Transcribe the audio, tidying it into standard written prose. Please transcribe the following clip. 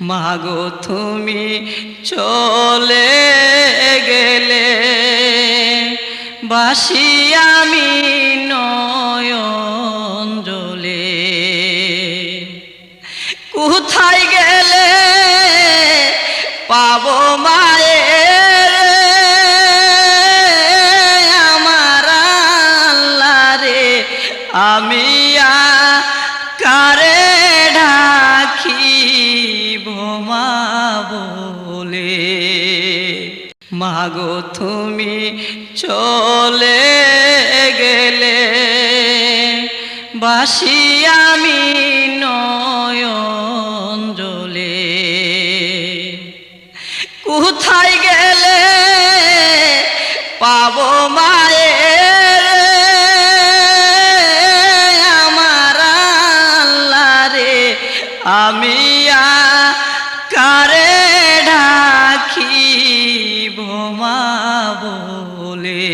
মাগো তুমি চলে গেলে বাসি আমি নয়ন জলে। কোথায় গেলে পাবো মায়ের আমার আল্লাহ রে, আমি কারে ঢাকি ভোমা বলে। মাগো তুমি চলে গেলে বাসি আমি নয়ন জলে। কোথায় গেলে পাবো মায়ের আমার আল্লাহ রে, আমি কারে ঢাকি ভোমা বলে।